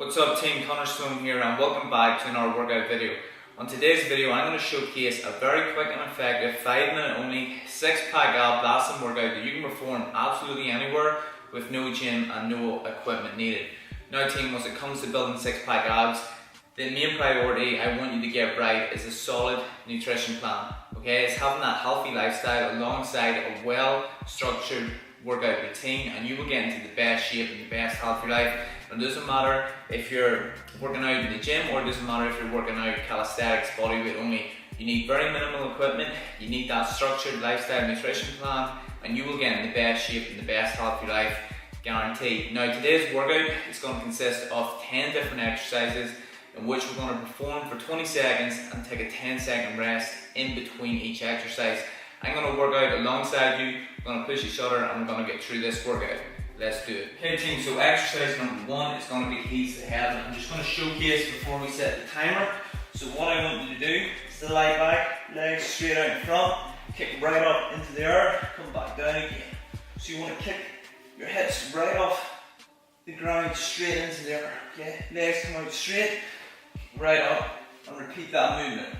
What's up team, Conor here and welcome back to another workout video. On today's video I'm going to showcase a very quick and effective 5-minute only 6-pack ab blasting workout that you can perform absolutely anywhere with no gym and no equipment needed. Now team, when it comes to building 6-pack abs, the main priority I want you to get right is a solid nutrition plan. Okay, it's having that healthy lifestyle alongside a well structured workout routine, and you will get into the best shape and the best health of your life. And it doesn't matter if you're working out in the gym or it doesn't matter if you're working out calisthenics, bodyweight only. You need very minimal equipment, you need that structured lifestyle nutrition plan, and you will get in the best shape and the best health of your life, guaranteed. Now today's workout is going to consist of 10 different exercises in which we're going to perform for 20 seconds and take a 10-second rest in between each exercise. I'm going to work out alongside you, we're going to push each other, and we're going to get through this workout. Let's do it. Okay team, so exercise number 1 is going to be heels to head. I'm just going to showcase before we set the timer. So what I want you to do is to lie back, legs straight out in front, kick right up into the air, come back down again. So you want to kick your hips right off the ground, straight into the air. Okay, legs come out straight, right up, and repeat that movement.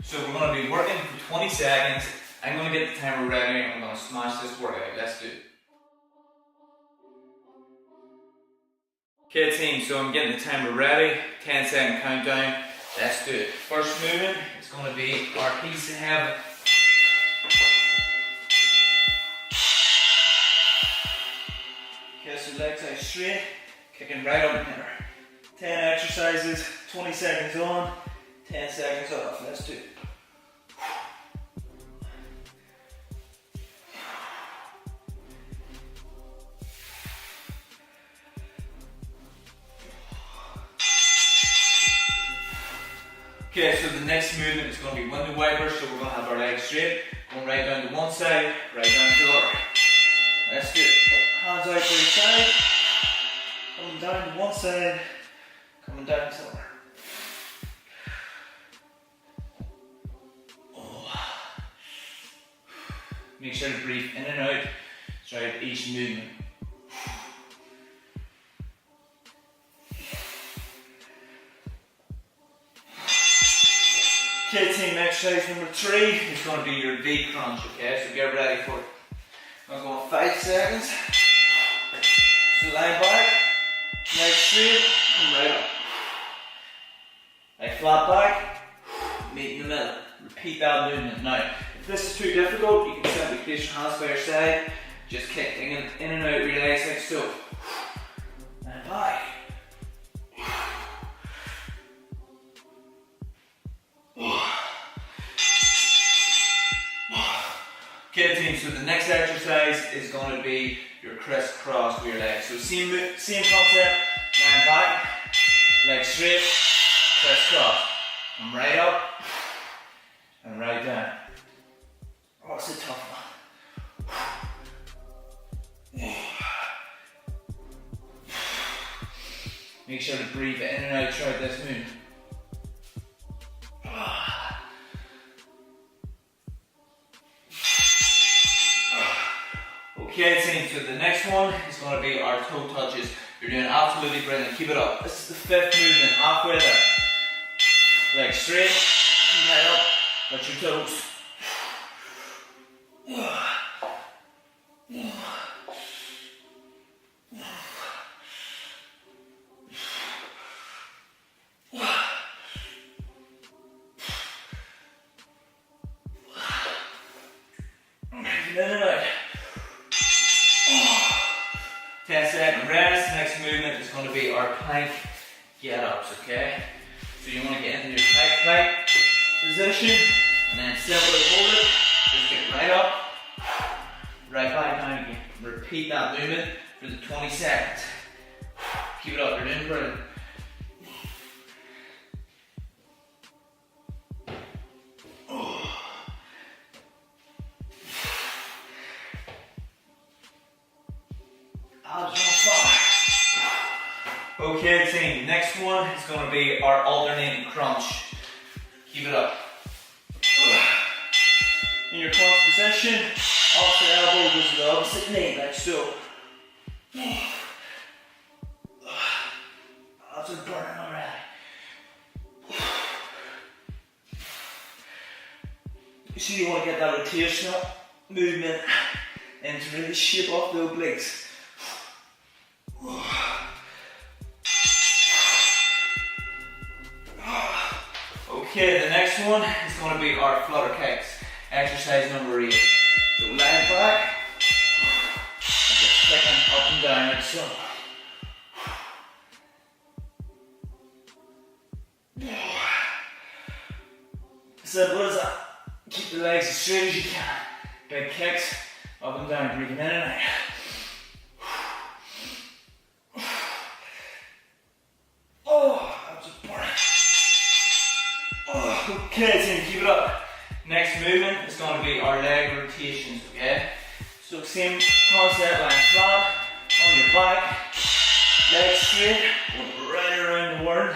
So we're going to be working for 20 seconds. I'm going to get the timer ready and I'm going to smash this workout. Let's do it. Okay team, so I'm getting the timer ready, 10-second countdown, let's do it. First movement is going to be our heels to heaven. Okay, so legs out straight, kicking right up and there. 10 exercises, 20 seconds on, 10 seconds off, let's do it. Okay, so the next movement is going to be window wipers, so we're going to have our legs straight, going right down to one side, right down to the other. Let's do it. Hands out to the side, coming down to one side, coming down to the other. Make sure to breathe in and out throughout each movement. Okay team, exercise number 3 is going to be your V crunch, okay, so get ready for it. I'm going to go 5 seconds. So lie back, legs straight, come right up. Lie flat back, meet in the middle. Repeat that movement. Now, if this is too difficult, you can simply place your hands by your side, just kick in and out of your legs like so. And back. Okay team, so the next exercise is going to be your Criss Cross with your legs. So same concept, line back, legs straight, Criss Cross. Come right up and right down. Oh, it's a tough one. Make sure to breathe in and out throughout this movement. Okay team, so the next one is going to be our toe touches. You're doing absolutely brilliant, keep it up. This is the 5th movement, halfway there. Legs straight, right up, touch your toes. In and out. 10-second rest. Next movement is going to be our plank get-ups, okay? So you want to get into your plank position and then simply hold it. Just get right up, right back down again. Repeat that movement for the 20 seconds. Keep it up, you're doing brilliant. Okay team, next one is going to be our alternating crunch. Keep it up. In your crunch position, opposite elbow goes to the opposite knee, like so. abs are burning already. So you want to get that rotational movement and to really shape off the obliques. Okay, the next one is going to be our flutter kicks, exercise number 8. So lie back, and just kicking up and down like so. Simple as that. Keep the legs as straight as you can. Big kicks, up and down, breathing in and out. Oh, that's a burn. Oh, okay, team, keep it up. Next movement is going to be our leg rotations, okay? So same concept, lying flat, on your back, legs straight, going right around the worm,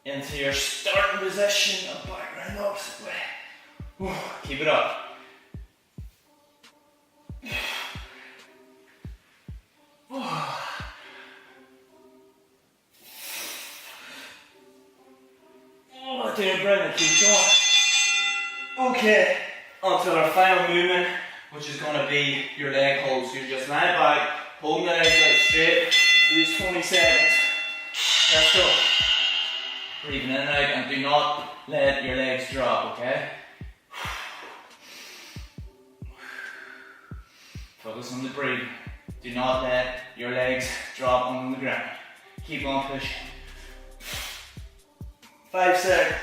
into your starting position and back around the opposite way. Keep it up. Doing brilliant, keep going. Okay, on to our final movement, which is going to be your leg holds. So you're just lying back, holding the legs out straight for these 20 seconds. Let's go. Breathing in and out, and do not let your legs drop, okay? Focus on the breathing. Do not let your legs drop on the ground. Keep on pushing. 5 seconds.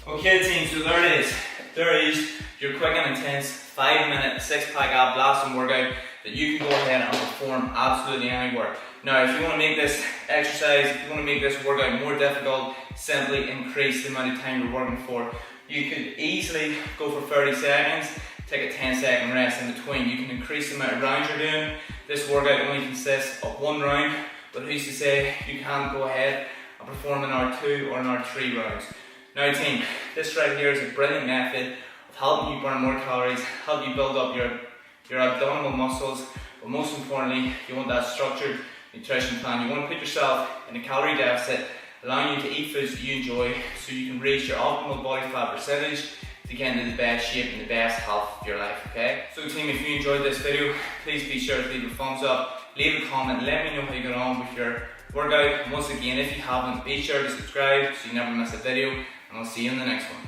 Okay team, so there it is. There is your quick and intense 5-minute 6-pack ab blasting workout that you can go ahead and perform absolutely anywhere. Now if you want to make this exercise, if you want to make this workout more difficult, simply increase the amount of time you're working for. You could easily go for 30 seconds, take a 10-second rest in between. You can increase the amount of rounds you're doing. This workout only consists of 1 round, but who's to say you can't go ahead and perform an hour 2 or an hour 3 rounds. Now team, this right here is a brilliant method of helping you burn more calories, help you build up your abdominal muscles, but most importantly, you want that structured nutrition plan. You want to put yourself in a calorie deficit, allowing you to eat foods that you enjoy so you can reach your optimal body fat percentage to get into the best shape and the best health of your life, okay? So team, if you enjoyed this video, please be sure to leave a thumbs up, leave a comment, let me know how you get on with your workout. And once again, if you haven't, be sure to subscribe so you never miss a video, and I'll see you in the next one.